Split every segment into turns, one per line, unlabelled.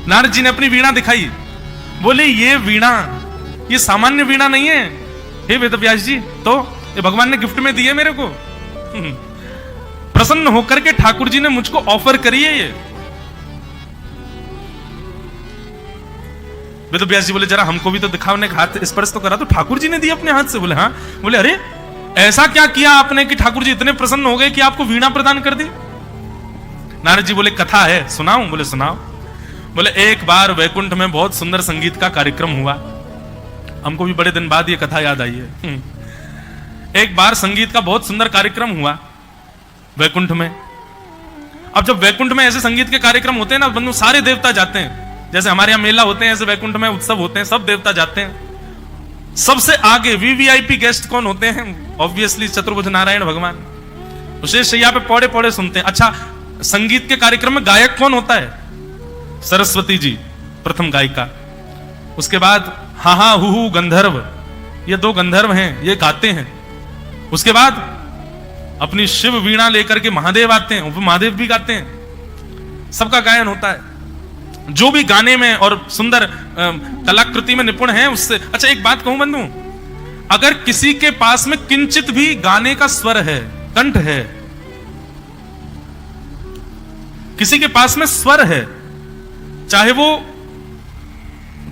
नारद जी ने अपनी वीणा दिखाई, बोले ये वीणा ये सामान्य वीणा नहीं है हे वेदव्यास जी, तो ये भगवान ने गिफ्ट में दी है मेरे को। प्रसन्न होकर के ठाकुर जी ने मुझको ऑफर करी है ये। वेदव्यास जी बोले जरा हमको भी तो दिखाओ, ने हाथ स्पर्श तो करा, तो ठाकुर जी ने दी अपने हाथ से। बोले हाँ। बोले अरे ऐसा क्या किया आपने कि ठाकुर जी इतने प्रसन्न हो गए कि आपको वीणा प्रदान कर दी? नारद जी बोले कथा है, सुनाऊं? बोले सुनाओ। बोले एक बार वैकुंठ में बहुत सुंदर संगीत का कार्यक्रम हुआ। हमको भी बड़े दिन बाद ये कथा याद आई है। एक बार संगीत का बहुत सुंदर कार्यक्रम हुआ वैकुंठ में। अब जब वैकुंठ में ऐसे संगीत के कार्यक्रम होते हैं ना बंधु, सारे देवता जाते हैं। जैसे हमारे यहाँ मेला होते हैं, ऐसे वैकुंठ में उत्सव होते हैं, सब देवता जाते हैं। सबसे आगे वीवीआईपी गेस्ट कौन होते हैं? ऑब्वियसली चतुर्भुज नारायण भगवान। विशेष शैया पे पौड़े पौड़े सुनते हैं। अच्छा, संगीत के कार्यक्रम में गायक कौन होता है? सरस्वती जी प्रथम गायिका। उसके बाद हा हा हु गंधर्व, ये दो गंधर्व हैं, ये गाते हैं। उसके बाद अपनी शिव वीणा लेकर के महादेव आते हैं, वो महादेव भी गाते हैं। सबका गायन होता है। जो भी गाने में और सुंदर कलाकृति में निपुण है उससे। अच्छा एक बात कहूं बंधु, अगर किसी के पास में किंचित भी गाने का स्वर है, कंठ है, किसी के पास में स्वर है, चाहे वो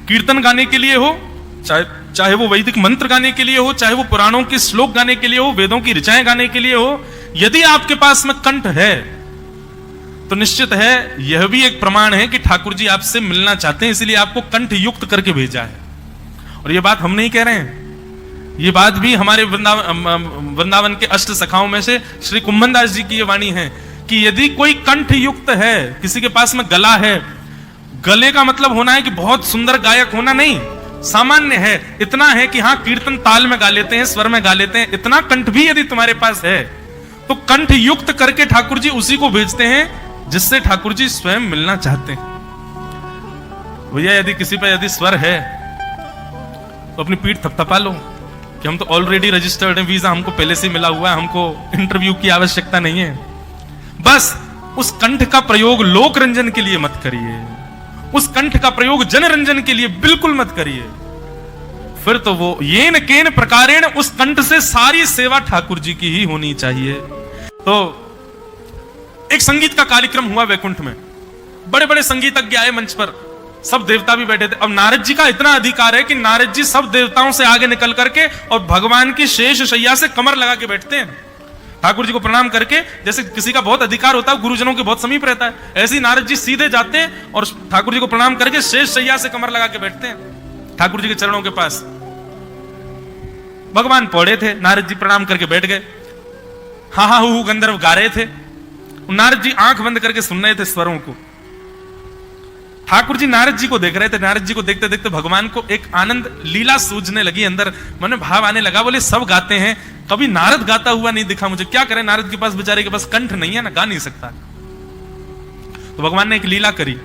कीर्तन गाने के लिए हो, चाहे वो वैदिक मंत्र गाने के लिए हो, चाहे वो पुराणों के श्लोक गाने के लिए हो, वेदों की ऋचाएं गाने के लिए हो, यदि आपके पास में कंठ है तो निश्चित है यह भी एक प्रमाण है कि ठाकुर जी आपसे मिलना चाहते हैं, इसलिए आपको कंठ युक्त करके भेजा है। और यह बात हम नहीं कह रहे हैं, यह बात भी हमारे वृंदावन के अष्ट सखाओं में से श्री कुंभन दास जी की यह वाणी है कि यदि कोई कंठ युक्त है, किसी के पास में गला है, गले का मतलब होना है कि बहुत सुंदर गायक होना नहीं, सामान्य है, इतना है कि हाँ कीर्तन ताल में गा लेते हैं, स्वर में गा लेते हैं, इतना कंठ भी यदि तुम्हारे पास है तो कंठ युक्त करके ठाकुर जी उसी को भेजते हैं जिससे ठाकुर जी स्वयं मिलना चाहते हैं। भैया यदि किसी पे यदि स्वर है तो अपनी पीठ थपथपा लो कि हम तो ऑलरेडी रजिस्टर्ड हैं, वीजा हमको पहले से मिला हुआ है, हमको इंटरव्यू की आवश्यकता नहीं है। बस उस कंठ का प्रयोग लोक रंजन के लिए मत करिए, उस कंठ का प्रयोग जनरंजन के लिए बिल्कुल मत करिए। फिर तो वो येन केन प्रकारेण उस कंठ से सारी सेवा ठाकुर जी की ही होनी चाहिए। तो एक संगीत का कार्यक्रम हुआ वैकुंठ में, बड़े बड़े संगीतज्ञ आए मंच पर, सब देवता भी बैठे थे। अब नारद जी का इतना अधिकार है कि नारद जी सब देवताओं से आगे निकल करके और भगवान की शेष शैया से कमर लगा के बैठते हैं, ठाकुर जी को प्रणाम करके। जैसे किसी का बहुत अधिकार होता है, गुरुजनों के बहुत समीप रहता है, ऐसे ही नारद जी सीधे जाते हैं और ठाकुर जी को प्रणाम करके शेष शैया से कमर लगा के बैठते हैं ठाकुर जी के चरणों के पास। भगवान पौड़े थे, नारद जी प्रणाम करके बैठ गए। हा हा हु गंधर्व गा रहे थे, नारद जी आंख बंद करके सुन रहे थे स्वरों को। ठाकुर जी नारद जी को देख रहे थे। नारद जी को देखते देखते भगवान को एक आनंद लीला सूझने लगी, अंदर मन में भाव आने लगा। बोले सब गाते हैं, कभी नारद गाता हुआ नहीं दिखा मुझे, क्या करें? नारद के पास बेचारे के पास कंठ नहीं है ना, गा नहीं सकता। तो भगवान ने एक लीला करी,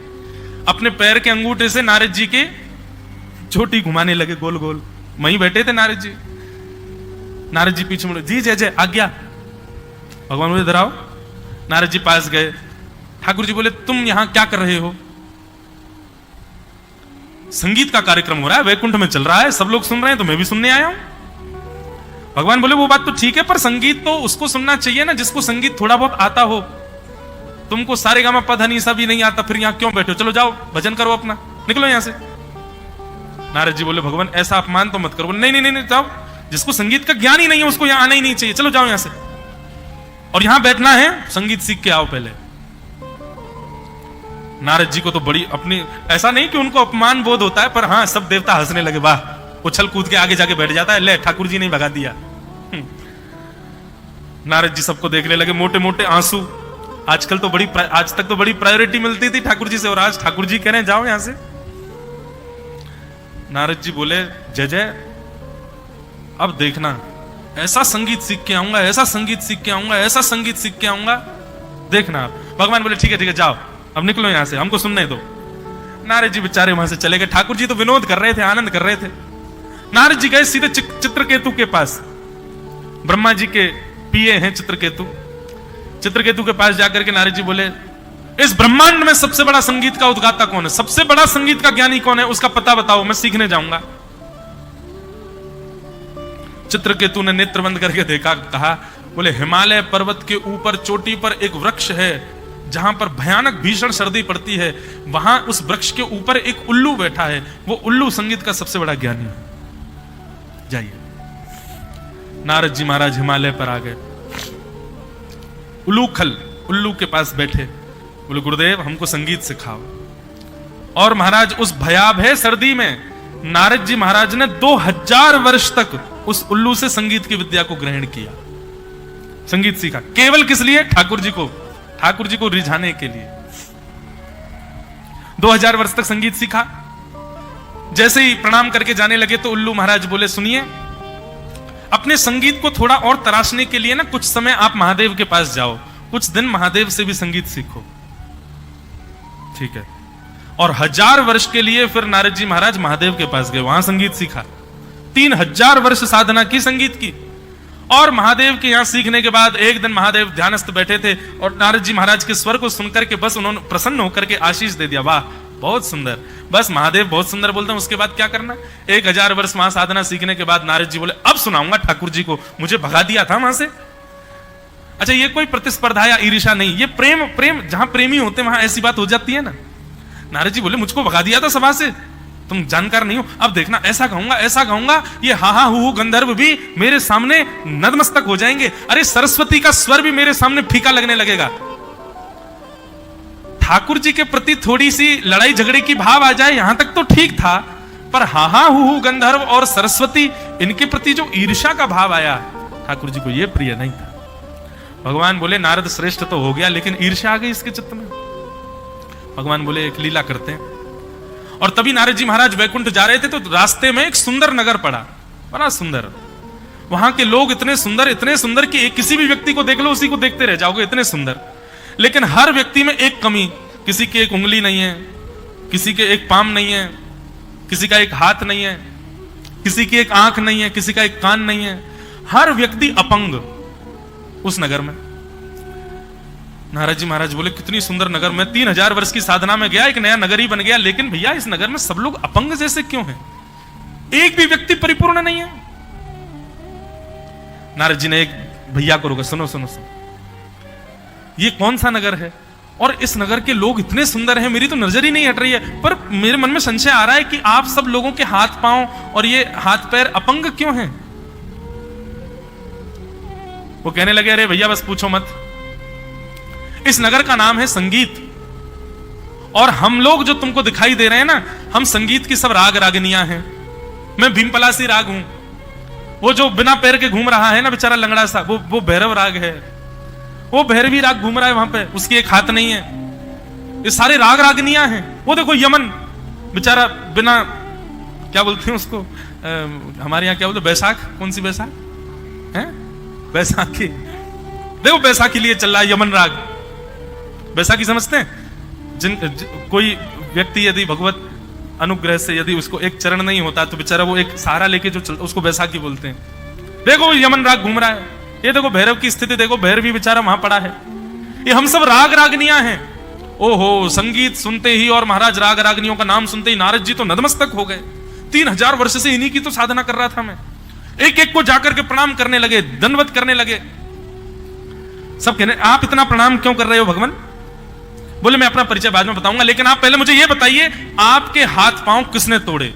अपने पैर के अंगूठे से नारद जी के चोटी घुमाने लगे गोल गोल। वहीं बैठे थे नारद जी। नारद जी पीछे मुड़े, जी जय जय आज्ञा। भगवान बोले इधर आओ। नारद जी पास गए। ठाकुर जी बोले तुम यहां क्या कर रहे हो? संगीत का कार्यक्रम हो रहा है, वैकुंठ में चल रहा है, सब लोग सुन रहे हैं तो मैं भी सुनने आया हूं। भगवान बोले वो बात तो ठीक है, पर संगीत तो उसको सुनना चाहिए ना जिसको संगीत थोड़ा बहुत आता हो। तुमको सारे गामा पध निसा भी नहीं आता, फिर यहां क्यों बैठे हो? चलो जाओ भजन करो अपना, निकलो यहां से। नारद जी बोले भगवान ऐसा अपमान तो मत करो। नहीं नहीं नहीं जाओ, जिसको संगीत का ज्ञान ही नहीं है उसको यहां आना ही नहीं चाहिए, चलो जाओ यहां से। और यहां बैठना है, संगीत सीख के आओ पहले। नारद जी को तो बड़ी अपनी, ऐसा नहीं कि उनको अपमान बोध होता है, पर हाँ सब देवता हंसने लगे, वाह उछल कूद के आगे जाके बैठ जाता है, ले ठाकुर जी ने भगा दिया। नारद जी सबको देखने लगे, मोटे मोटे आंसू। आजकल तो आज तक तो बड़ी प्रायोरिटी मिलती थी ठाकुर जी से, और आज ठाकुर जी कह रहे हैं जाओ यहां से। नारद जी बोले जय जय, अब देखना ऐसा संगीत सीख के आऊंगा, ऐसा संगीत सीख के आऊंगा, ऐसा संगीत सीख के आऊंगा, देखना आप। भगवान बोले ठीक है जाओ, अब निकलो यहां से, हमको सुनने दो। नारद जी बेचारे वहां से चले गए। ठाकुर जी तो विनोद कर रहे थे, आनंद कर रहे थे। नारद जी गए सीधे चित्रकेतु के पास। ब्रह्मा जी के पिए हैं चित्रकेतु। चित्रकेतु के पास जाकर के नारद जी बोले इस ब्रह्मांड में सबसे बड़ा संगीत का उद्गाता कौन है, सबसे बड़ा संगीत का ज्ञानी कौन है, उसका पता बताओ, मैं सीखने जाऊंगा। चित्रकेतु ने नेत्र बंद करके देखा, कहा, बोले हिमालय पर्वत के ऊपर चोटी पर एक वृक्ष है जहां पर भयानक भीषण सर्दी पड़ती है, वहां उस वृक्ष के ऊपर एक उल्लू बैठा है, वो उल्लू संगीत का सबसे बड़ा ज्ञानी है। जाइए। नारद जी महाराज हिमालय पर आ गए, उल्लू के पास बैठे, बोले गुरुदेव हमको संगीत सिखाओ। और महाराज उस भयावह सर्दी में नारद जी महाराज ने 2000 वर्ष तक उस उल्लू से संगीत की विद्या को ग्रहण किया, संगीत सीखा। केवल किस लिए? ठाकुर जी को रिझाने के लिए 2000 वर्ष तक संगीत सीखा। जैसे ही प्रणाम करके जाने लगे तो उल्लू महाराज बोले, सुनिए, अपने संगीत को थोड़ा और तराशने के लिए ना कुछ समय आप महादेव के पास जाओ, कुछ दिन महादेव से भी संगीत सीखो। ठीक है। और 1000 वर्ष के लिए फिर नारद जी महाराज महादेव के पास गए, वहां संगीत सीखा। 3000 वर्ष साधना की संगीत की। और महादेव के यहां सीखने के बाद एक दिन महादेव ध्यानस्थ बैठे थे और नारद जी महाराज के स्वर को सुनकर के बस उन्होंने प्रसन्न होकर के आशीष दे दिया, वाह बहुत सुंदर। बस महादेव बहुत सुंदर बोलते हैं, उसके बाद क्या करना? 1000 वर्ष वहां साधना सीखने के बाद नारद जी बोले, अब सुनाऊंगा ठाकुर जी को, मुझे भगा दिया था वहां से। अच्छा, ये कोई प्रतिस्पर्धा या ईर्ष्या नहीं, ये प्रेम जहां प्रेमी होते हैं वहां ऐसी बात हो जाती है ना। नारद जी बोले, मुझको भगा दिया था सभा से, तुम जानकार नहीं हो, अब देखना ऐसा कहूंगा, ये हा हु गंधर्व भी मेरे सामने नतमस्तक हो जाएंगे। अरे सरस्वती का स्वर भी मेरे सामने फीका लगने लगेगा। ठाकुर जी के प्रति थोड़ी सी लड़ाई झगड़े की भाव आ जाए, यहां तक तो ठीक था, पर हा हु गंधर्व और सरस्वती, इनके प्रति जो ईर्ष्या का भाव आया, ठाकुर जी को यह प्रिय नहीं था। भगवान बोले, नारद श्रेष्ठ तो हो गया, लेकिन ईर्ष्या आ गई इसके चित्त में। भगवान बोले, एक लीला करते हैं। और तभी नारद जी महाराज वैकुंठ जा रहे थे तो रास्ते में एक सुंदर नगर पड़ा, बड़ा सुंदर। वहां के लोग इतने सुंदर कि किसी भी व्यक्ति को देख लो उसी को देखते रह जाओगे, इतने सुंदर। लेकिन हर व्यक्ति में एक कमी, किसी की एक उंगली नहीं है, किसी के एक पाम नहीं है, किसी का एक हाथ नहीं है, किसी की एक आंख नहीं है, किसी का एक कान नहीं है, हर व्यक्ति अपंग उस नगर में। नारद जी महाराज बोले, कितनी सुंदर नगर में 3000 वर्ष की साधना में गया, एक नया नगर ही बन गया, लेकिन भैया इस नगर में सब लोग अपंग जैसे क्यों हैं? एक भी व्यक्ति परिपूर्ण नहीं है। नारद जी ने एक भैया को रोका, सुनो, ये कौन सा नगर है और इस नगर के लोग इतने सुंदर हैं, मेरी तो नजर ही नहीं हट रही है, पर मेरे मन में संशय आ रहा है कि आप सब लोगों के हाथ पांव और ये हाथ पैर अपंग क्यों हैं? वो कहने लगे, अरे भैया बस पूछो मत, इस नगर का नाम है संगीत, और हम लोग जो तुमको दिखाई दे रहे हैं ना, हम संगीत की सब राग रागनियां हैं। मैं भीमपलासी राग हूं, वो जो बिना पैर के घूम रहा है ना बेचारा लंगड़ा सा, वो भैरव राग है, वो भैरवी राग घूम रहा है वहां पे, उसकी एक हाथ नहीं है। ये सारे राग रागनियां हैं। वो देखो यमन बेचारा बिना, क्या बोलते हैं उसको, हमारे यहाँ क्या बोलते, बैसाख, कौन सी बैसाख है? बैसाखी। देखो बैसाखी लिए चल रहा है यमन राग। बैसाखी समझते हैं? कोई व्यक्ति यदि भगवत अनुग्रह से यदि उसको एक चरण नहीं होता तो बेचारा वो एक सहारा लेके जो चलता, उसको बैसाखी बोलते हैं। देखो यमन राग घूम रहा है, ये देखो भैरव की स्थिति देखो, भैरवी बेचारा वहां पड़ा है। ये हम सब राग रागनियां हैं। ओहो, संगीत सुनते ही और महाराज राग रागनियों का नाम सुनते ही नारद जी तो नतमस्तक हो गए। 3000 वर्ष से इन्हीं की तो साधना कर रहा था मैं। एक एक को जाकर के प्रणाम करने लगे, दंडवत करने लगे। सब कहने, आप इतना प्रणाम क्यों कर रहे हो भगवान? बोले, मैं अपना परिचय बाद में बताऊंगा, लेकिन आप पहले मुझे यह बताइए, आपके हाथ पांव किसने तोड़े?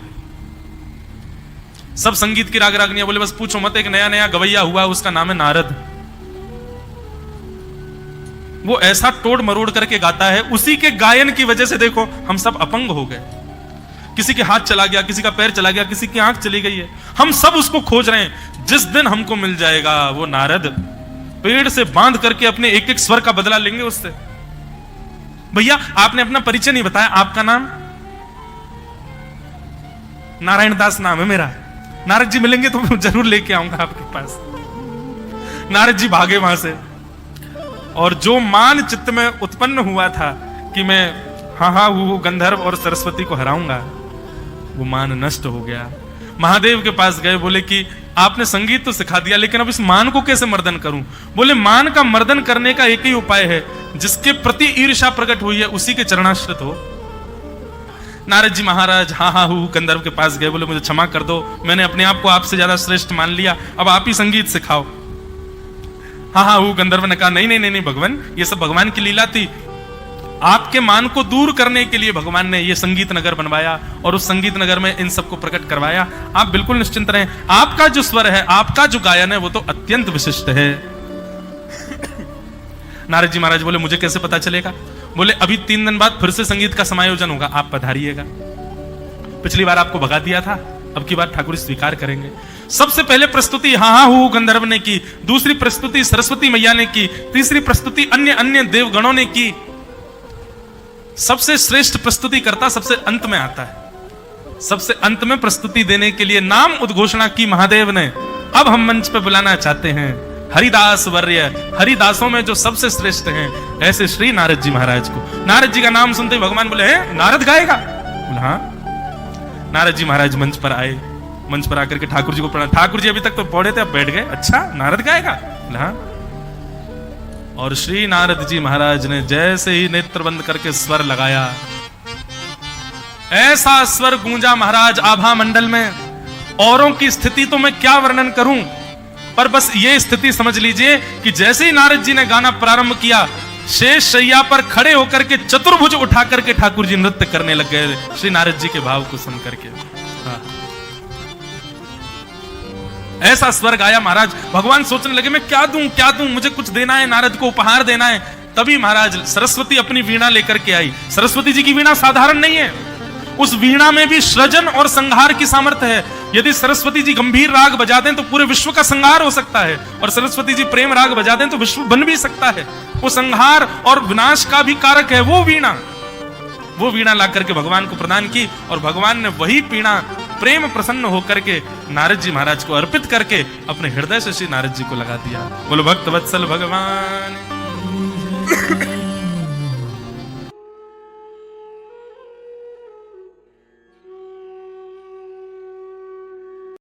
सब संगीत की राग रागनियां। बोले, बस पूछो मत, एक नया नया गवैया हुआ, उसका नाम है नारद। वो ऐसा तोड़ मरोड़ करके गाता है, उसी के गायन की वजह से देखो हम सब अपंग हो गए। किसी के हाथ चला गया, किसी का पैर चला गया, किसी की आंख चली गई है, हम सब उसको खोज रहे हैं। जिस दिन हमको मिल जाएगा वो नारद, पेड़ से बांध करके अपने एक एक स्वर का बदला लेंगे उससे। भैया आपने अपना परिचय नहीं बताया, आपका नाम? नारायण दास नाम है मेरा। नारद जी मिलेंगे तो जरूर लेके आऊंगा आपके पास। नारद जी भागे वहां से, और जो मान चित्त में उत्पन्न हुआ था कि मैं हा हु गंधर्व और सरस्वती को हराऊंगा, वो मान नष्ट हो गया। महादेव के पास गए, बोले कि आपने संगीत तो सिखा दिया, लेकिन अब इस मान को कैसे मर्दन करूं? बोले मान का मर्दन करने का एक ही उपाय है, जिसके प्रति ईर्ष्या प्रकट हुई है उसी के चरणाश्रित हो। नारद जी महाराज हा हा हु गंधर्व के पास गए, बोले मुझे क्षमा कर दो, मैंने अपने आप को आपसे ज्यादा श्रेष्ठ मान लिया, अब आप ही संगीत सिखाओ। हा हा हु गंधर्व ने कहा नहीं नहीं नहीं नहीं भगवान, ये सब भगवान की लीला थी, आपके मान को दूर करने के लिए भगवान ने ये संगीत नगर बनवाया और उस संगीत नगर में इन सबको प्रकट करवाया। आप बिल्कुल निश्चिंत रहें, आपका जो स्वर है, आपका जो गायन है, वो तो अत्यंत विशिष्ट है। नारद जी महाराज बोले मुझे कैसे पता चलेगा? बोले अभी 3 दिन बाद फिर से संगीत का समायोजन होगा, आप पधारिएगा। पिछली बार आपको भगा दिया था, अब की बार ठाकुर स्वीकार करेंगे। सबसे पहले प्रस्तुति हा हा हु गंधर्व ने की, दूसरी प्रस्तुति सरस्वती मैया ने की, तीसरी प्रस्तुति अन्य अन्य देवगणों ने की। सबसे श्रेष्ठ प्रस्तुति करता सबसे अंत में आता है। सबसे अंत में प्रस्तुति देने के लिए नाम उद्घोषणा की महादेव ने। अब हम मंच पे बुलाना चाहते हैं हरिदास वर्य, हरिदासों में जो सबसे श्रेष्ठ हैं, ऐसे श्री नारद जी महाराज को। नारद जी का नाम सुनते ही भगवान बोले हैं नारद गाएगा? बोले हाँ। नारद जी महाराज मंच पर आए, मंच पर आकर के ठाकुर जी को प्रणाम। ठाकुर जी अभी तक तो पौड़े थे, अब बैठ गए। अच्छा नारद गाएगा? बोले हाँ। और श्री नारद जी महाराज ने जैसे ही नेत्र बंद करके स्वर लगाया, ऐसा स्वर गूंजा महाराज आभा मंडल में। औरों की स्थिति तो मैं क्या वर्णन करूं, पर बस ये स्थिति समझ लीजिए कि जैसे ही नारद जी ने गाना प्रारंभ किया, शेष शैया पर खड़े होकर के चतुर्भुज उठा करके ठाकुर जी नृत्य करने लग गए श्री नारद जी के भाव को सुन करके। हाँ। ऐसा स्वर गाया महाराज। भगवान सोचने लगे मैं क्या दूं, मुझे कुछ देना है, नारद को उपहार देना है। तभी महाराज सरस्वती अपनी वीणा लेकर के आई। सरस्वती जी की वीणा साधारण नहीं है, उस वीणा में भी सृजन और संहार की सामर्थ्य है। यदि सरस्वती जी गंभीर राग बजा दें तो पूरे विश्व का संहार हो सकता है, और सरस्वती जी प्रेम राग बजा दें तो विश्व बन भी सकता है। वो संहार और विनाश का भी कारक है वो वीणा। वो वीणा ला करके भगवान को प्रदान की, और भगवान ने वही वीणा प्रेम प्रसन्न होकर के नारद जी महाराज को अर्पित करके अपने हृदय से श्री नारद जी को लगा दिया। बोलो भक्त वत्सल भगवान।